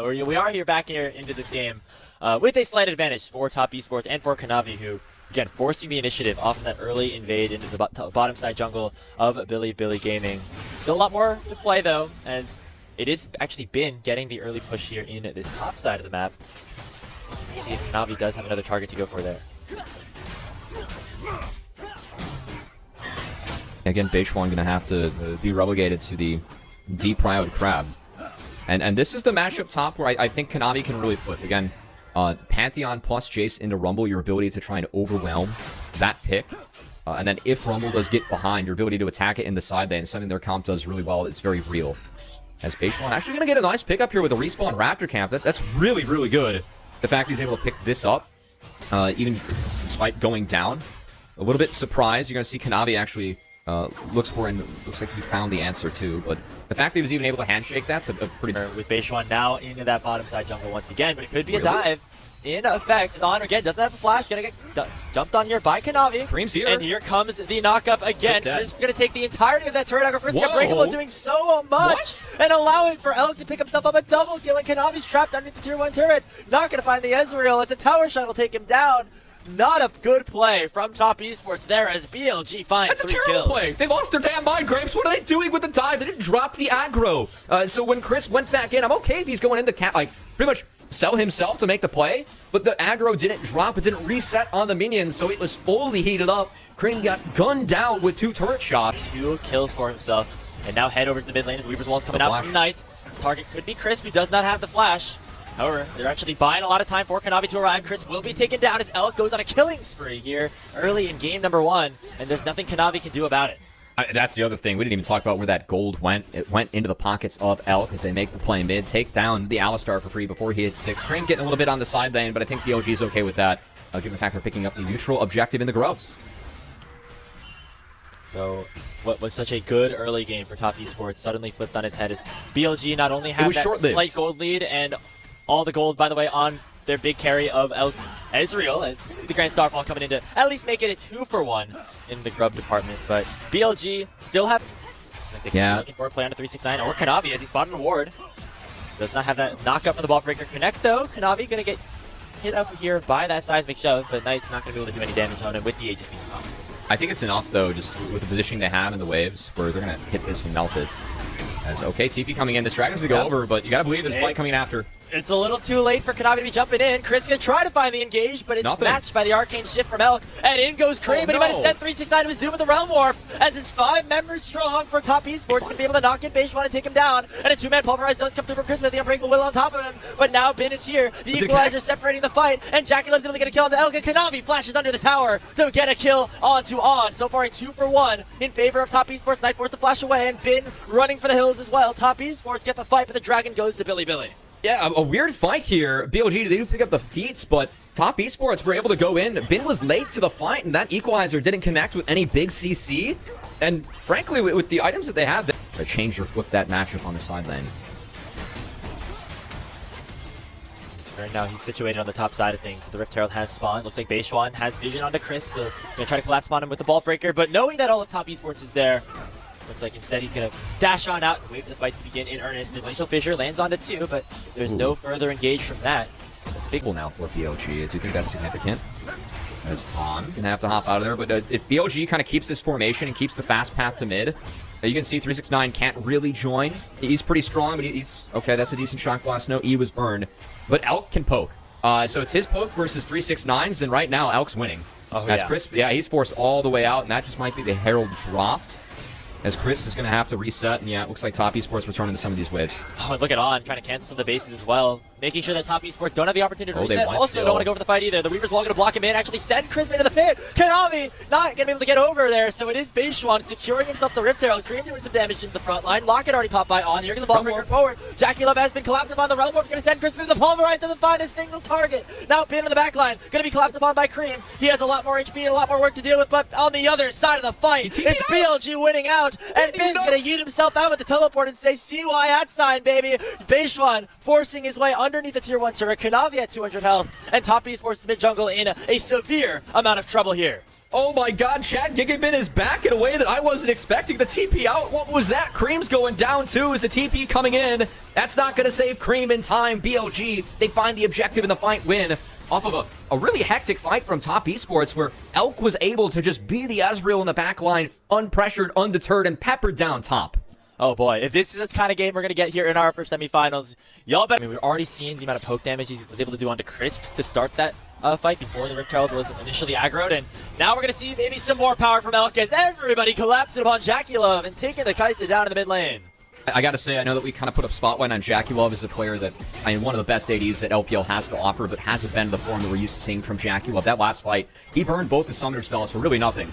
we are here back here into this game with a slight advantage for Top Esports and for Kanavi, who, again, forcing the initiative off of that early invade into the bottom side jungle of Billy Gaming. Still a lot more to play, though, as it is actually been getting the early push here in this top side of the map. Let's see if Kanavi does have another target to go for there. Again, BLG going to have to be relegated to the deep-prioed crab. And this is the matchup top where I think Kanavi can really put. Again, Pantheon plus Jace into Rumble, your ability to try and overwhelm that pick. And then if Rumble does get behind, your ability to attack it in the side lane, something their comp does really well, it's very real. As BLG actually going to get a nice pickup here with a respawn Raptor camp. That's really, really good. The fact he's able to pick this up, even despite going down. A little bit surprised. You're going to see Kanavi actually looks for, and looks like he found the answer too. But the fact that he was even able to handshake, that's a pretty... With BLG now into that bottom side jungle once again, but it could be a dive. In effect, is on again, doesn't have a flash, gonna get jumped on here by Kanavi. Cream's here. And here comes the knockup again. Just gonna take the entirety of that turret aggro. First Unbreakable doing so much. And allowing for Elk to pick himself up a double kill, and Kanavi's trapped underneath the tier 1 turret. Not gonna find the Ezreal. Let the tower shuttle take him down. Not a good play from Top Esports there as BLG finds 3 kills. That's a terrible play. They lost their damn mind, Grapes. What are they doing with the dive? They didn't drop the aggro. So when Chris went back in, I'm okay if he's going into like pretty much sell himself to make the play, but the aggro didn't drop. It didn't reset on the minions, so it was fully heated up. Cream got gunned down with 2 turret shots. 2 kills for himself, and now head over to the mid lane as Weaver's Wall's coming out from Knight. Target could be Chris, who does not have the flash. However, they're actually buying a lot of time for Kanavi to arrive. Chris will be taken down as Elk goes on a killing spree here early in game number 1, and there's nothing Kanavi can do about it. That's the other thing. We didn't even talk about where that gold went. It went into the pockets of Elk as they make the play mid, take down the Alistar for free before he hits 6. Cream getting a little bit on the side lane, but I think BLG is okay with that, given the fact they're picking up the neutral objective in the Groves. So, what was such a good early game for Top Esports suddenly flipped on its head as BLG not only had that slight gold lead and all the gold, by the way, on their big carry of Ezreal, as the Grand Starfall coming in to at least make it a 2-for-1 in the grub department. But BLG still have... Like they could be looking for a play on the 369 or Kanavi as he spotted a ward. Does not have that knockup from the ball breaker connect though. Kanavi gonna get hit up here by that seismic shove, but Knight's not gonna be able to do any damage on him with the Aegis being up. I think it's enough though, just with the positioning they have in the waves, where they're gonna hit this and melt it. As okay, TP coming in, this Dragon's gonna go over, but you gotta believe there's fight coming after. It's a little too late for Kanavi to be jumping in. Chris gonna try to find the engage, but it's matched by the arcane shift from Elk. And in goes Cream, but he might have sent 369 to his doom with the Realm Warp, as it's 5 members strong for Top Esports. Gonna be able to knock in BLG, want to take him down. And a 2-man pulverize does come through from Chris with the Unbreakable Will on top of him. But now Bin is here. The Equalizer separating the fight, and Jackie Love able to get a kill on the Elk, and Kanavi flashes under the tower to get a kill onto On. So far a 2-for-1 in favor of Top Esports. Knight forced to flash away, and Bin running for the hills as well. Top Esports get the fight, but the Dragon goes to Billy. Yeah, a weird fight here. BLG, they do pick up the feats, but Top Esports were able to go in. Bin was late to the fight, and that Equalizer didn't connect with any big CC. And frankly, with the items that they have, they change or flip that matchup on the side lane. Right now, he's situated on the top side of things. The Rift Herald has spawned. Looks like BLG has vision onto Chris. They're gonna try to collapse on him with the Ball Breaker, but knowing that all of Top Esports is there, looks like instead he's going to dash on out and wait for the fight to begin in earnest. The Glacial Fissure lands onto 2, but there's no further engage from that. That's a big one now for BLG. Do you think that's significant? As On going to have to hop out of there, but if BLG kind of keeps this formation and keeps the fast path to mid, you can see 369 can't really join. He's pretty strong, but he's... Okay, that's a decent shock blast. No, E was burned. But Elk can poke. So it's his poke versus 369's, and right now Elk's winning. As Chris, he's forced all the way out, and that just might be the Herald dropped. As Chris is going to have to reset, and yeah, it looks like Top Esports returning to some of these waves. Oh, look at On trying to cancel the bases as well. Making sure that Top Esports don't have the opportunity to reset. Also, don't want to go for the fight either. The Weaver's Wall going to block him in, actually send Chris into the pit. Kanavi not going to be able to get over there, so it is BLG securing himself the Rift Herald. Cream doing some damage into the front line. Locket already popped by On. Here goes the ball breaker forward. Jackie Love has been collapsed upon. The Realm Warp's going to send Chris into the Pulverize, doesn't find a single target. Now Bin in the back line, going to be collapsed upon by Cream. He has a lot more HP and a lot more work to deal with, but on the other side of the fight, it's BLG winning out, and Bin's going to yeet himself out with the teleport and say, CY at sign, baby. BLG forcing his way underneath the tier 1 turret. Kanavi at 200 health, and Top Esports mid jungle in a severe amount of trouble here. Oh my god, Chad Gigabin is back in a way that I wasn't expecting. The TP out. What was that? Cream's going down too. Is the TP coming in? That's not going to save Cream in time. BLG, they find the objective in the fight win off of a really hectic fight from Top Esports where Elk was able to just be the Ezreal in the back line, unpressured, undeterred, and peppered down top. Oh boy, if this is the kind of game we're going to get here in our first semifinals, y'all bet. I mean, we've already seen the amount of poke damage he was able to do onto Crisp to start that fight before the Rift Herald was initially aggroed, and now we're going to see maybe some more power from Elk as everybody collapsing upon JackeyLove and taking the Kai'Sa down in the mid lane. I got to say, I know that we kind of put a spotlight on JackeyLove as a player that, I mean, one of the best ADs that LPL has to offer, but hasn't been the form that we're used to seeing from JackeyLove. That last fight, he burned both the Summoner spells for really nothing.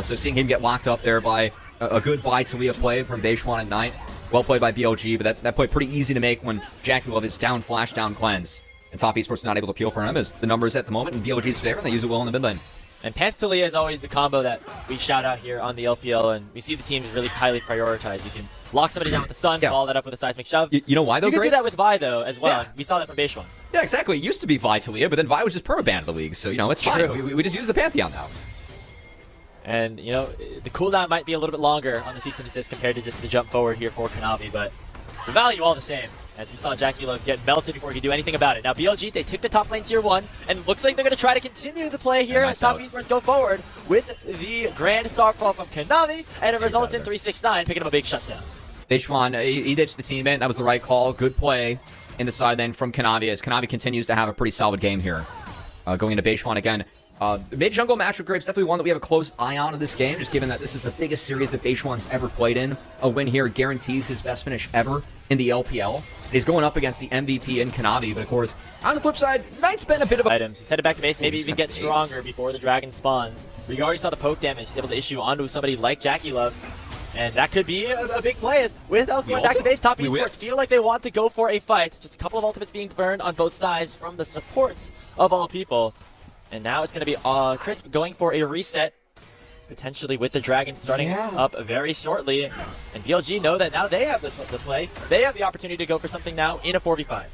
So seeing him get locked up there by a good Vitalia play from BLG and Knight, well played by BLG, but that play pretty easy to make when JackeyLove is down flash, down cleanse. And Top Esports is not able to peel for him as the numbers at the moment in BLG's favor, and they use it well in the mid lane. And Pentakills is always the combo that we shout out here on the LPL, and we see the teams really highly prioritized. You can lock somebody down with a stun, follow that up with a seismic shove. You know why, though, You can do that with Vi, though, as well. Yeah. We saw that from BLG. Yeah, exactly. It used to be Vitalia, but then Vi was just permabanned in the league, so, you know, it's fine. We just use the Pantheon now. And, you know, the cooldown might be a little bit longer on the cease and desist compared to just the jump forward here for Kanavi, but the value all the same. As we saw JackeyLove get melted before he could do anything about it. Now BLG, they took the top lane tier 1, and it looks like they're going to try to continue the play here as Top Esports go forward with the grand starfall from Kanavi, and it results in 369 picking up a big shutdown. BLG, he ditched the team in. That was the right call. Good play in the side lane from Kanavi as Kanavi continues to have a pretty solid game here. Going into BLG again. Mid-jungle matchup Graves definitely one that we have a close eye on in this game, just given that this is the biggest series that BLG's ever played in. A win here guarantees his best finish ever in the LPL. He's going up against the MVP in Kanavi, but of course, on the flip side, Knight's been a bit of a... Items. He's headed back to base, maybe even get stronger before the dragon spawns. We already saw the poke damage he's able to issue onto somebody like JackeyLove, and that could be a big play as with Elk going back to base. Top Esports feel like they want to go for a fight. Just a couple of ultimates being burned on both sides from the supports of all people. And now it's going to be Crisp going for a reset, potentially with the dragon starting up very shortly. And BLG know that now they have the play. They have the opportunity to go for something now in a 4v5.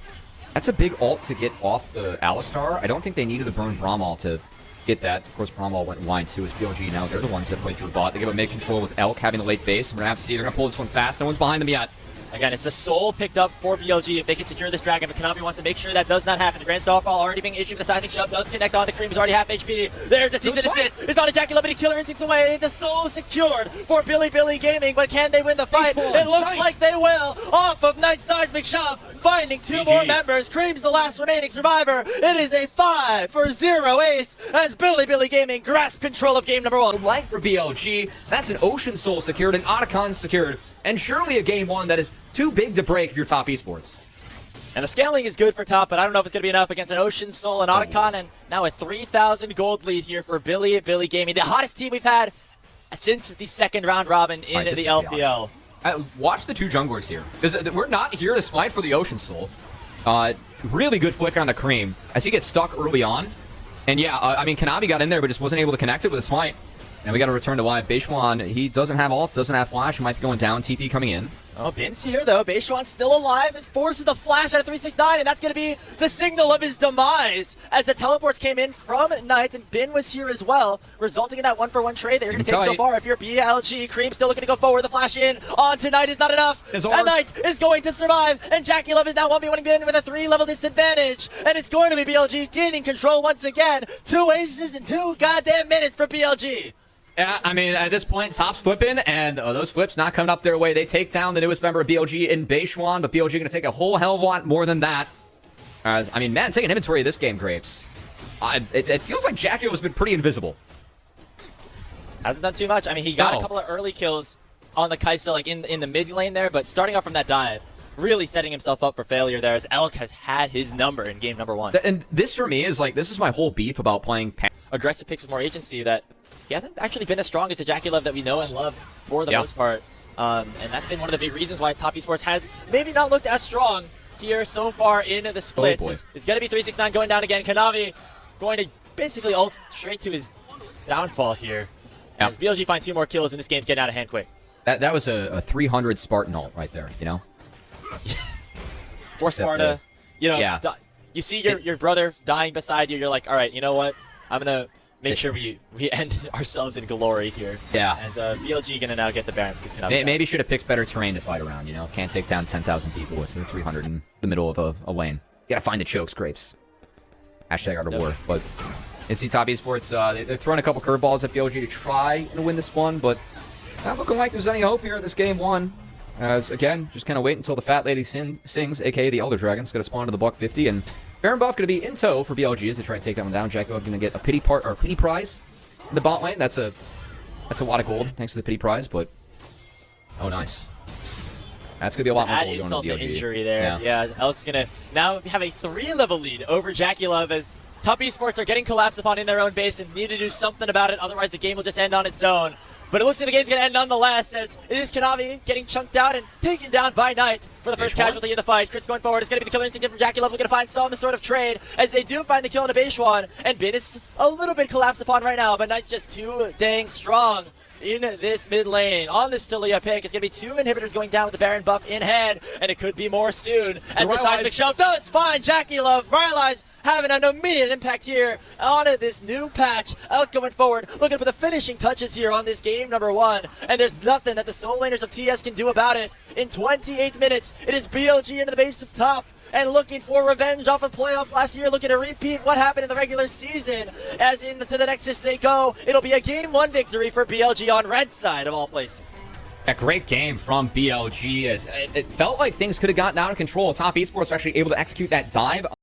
That's a big ult to get off the Alistar. I don't think they needed to burn Bramall to get that. Of course, Bramall went line too as BLG now. They're the ones that play through bot. They give a mid-control with Elk having the late base. And we're going to have to see. They're going to pull this one fast. No one's behind them yet. Again, it's the soul picked up for BLG if they can secure this dragon, but Kanavi wants to make sure that does not happen. The Grand Starfall already being issued. The seismic shove does connect onto Cream, who's already half HP. There's a cease and desist. It's on a JackeyLove, but Killer Instincts away. The soul secured for Billy Gaming, but can they win the fight? It looks like they will. Off of Knight's seismic shove, finding two more members. Cream's the last remaining survivor. It is a 5-0 ace as Billy Gaming grasps control of game number 1. Life for BLG. That's an Ocean Soul secured, an Otacon secured, and surely a game 1 that is too big to break if you're Top Esports. And the scaling is good for top, but I don't know if it's going to be enough against an Ocean Soul and Otacon, and now a 3,000 gold lead here for Billy Gaming, the hottest team we've had since the second round robin in the LPL. Watch the two junglers here, because we're not here to smite for the Ocean Soul. Really good flicker on the Cream as he gets stuck early on. And yeah, I mean, Kanavi got in there, but just wasn't able to connect it with a smite. And we got to return to live. BLG, he doesn't have ult, doesn't have flash. He might be going down. TP coming in. Oh, Bin's here, though. BLG still alive. It forces the flash out of 369, and that's going to be the signal of his demise as the teleports came in from Knight, and Bin was here as well, resulting in that 1-for-1 trade that you're going to take so far. If you're BLG, Cream still looking to go forward. The flash in on tonight is not enough. And Knight is going to survive, and JackeyLove is now 1v1ing Bin with a 3-level disadvantage, and it's going to be BLG gaining control once again. 2 aces in 2 goddamn minutes for BLG. Yeah, I mean, at this point, Top's flipping, and those flips not coming up their way. They take down the newest member of BLG in BLG, but BLG going to take a whole hell of a lot more than that. I mean, man, taking inventory of this game, Grapes. It feels like JackeyLove has been pretty invisible. Hasn't done too much. I mean, he got a couple of early kills on the Kai'Sa, like in the mid lane there, but starting off from that dive, really setting himself up for failure there as Elk has had his number in game number 1. And this, for me, is like, this is my whole beef about playing aggressive picks with more agency that he hasn't actually been as strong as the JackeyLove that we know and love for the most part. And that's been one of the big reasons why Top Esports has maybe not looked as strong here so far in the splits. It's going to be 369 going down again. Kanavi going to basically ult straight to his downfall here. As BLG finds 2 more kills and this game's getting out of hand quick. That was a 300 Spartan ult right there, you know? For Sparta, you know, you see your brother dying beside you, you're like, all right, you know what? I'm going to make sure we end ourselves in glory here. Yeah. And BLG gonna now get the Baron because Konami. Maybe should have picked better terrain to fight around, you know? Can't take down 10,000 people with 300 in the middle of a lane. You gotta find the choke scrapes. Hashtag Art of War. But NC Top Esports, they're throwing a couple curveballs at BLG to try and win this one, but not looking like there's any hope here in this game one. As, again, just kind of wait until the Fat Lady sings, a.k.a. the Elder Dragon's going to spawn to the buck 50, and Baron buff going to be in tow for BLG as they try and take that one down. Jacko going to get a pity prize in the bot lane. That's a lot of gold, thanks to the pity prize, but... Oh, nice. That's going to be a lot more gold going insult to BLG. To injury there. Yeah, Alex going to now have a 3-level lead over Jackie Love as Top Esports are getting collapsed upon in their own base and need to do something about it, otherwise the game will just end on its own. But it looks like the game's going to end nonetheless, as it is Konami getting chunked out and taken down by Knight for the first casualty in the fight. Chris going forward is going to be the killer instinct from Jackie Love, looking to find some sort of trade, as they do find the kill in a Beishwan, and Bin is a little bit collapsed upon right now, but Knight's just too dang strong in this mid lane. On this Stilia pick, it's going to be 2 inhibitors going down with the Baron buff in hand, and it could be more soon. And the seismic shove, though it's fine. Jackie Love, Rylai's having an immediate impact here on this new patch. Out going forward, looking for the finishing touches here on this game number 1. And there's nothing that the soul laners of TES can do about it. In 28 minutes, it is BLG into the base of top, and looking for revenge off of playoffs last year, looking to repeat what happened in the regular season. As into the Nexus they go, it'll be a Game 1 victory for BLG on red side of all places. A great game from BLG, as it felt like things could have gotten out of control. Top Esports were actually able to execute that dive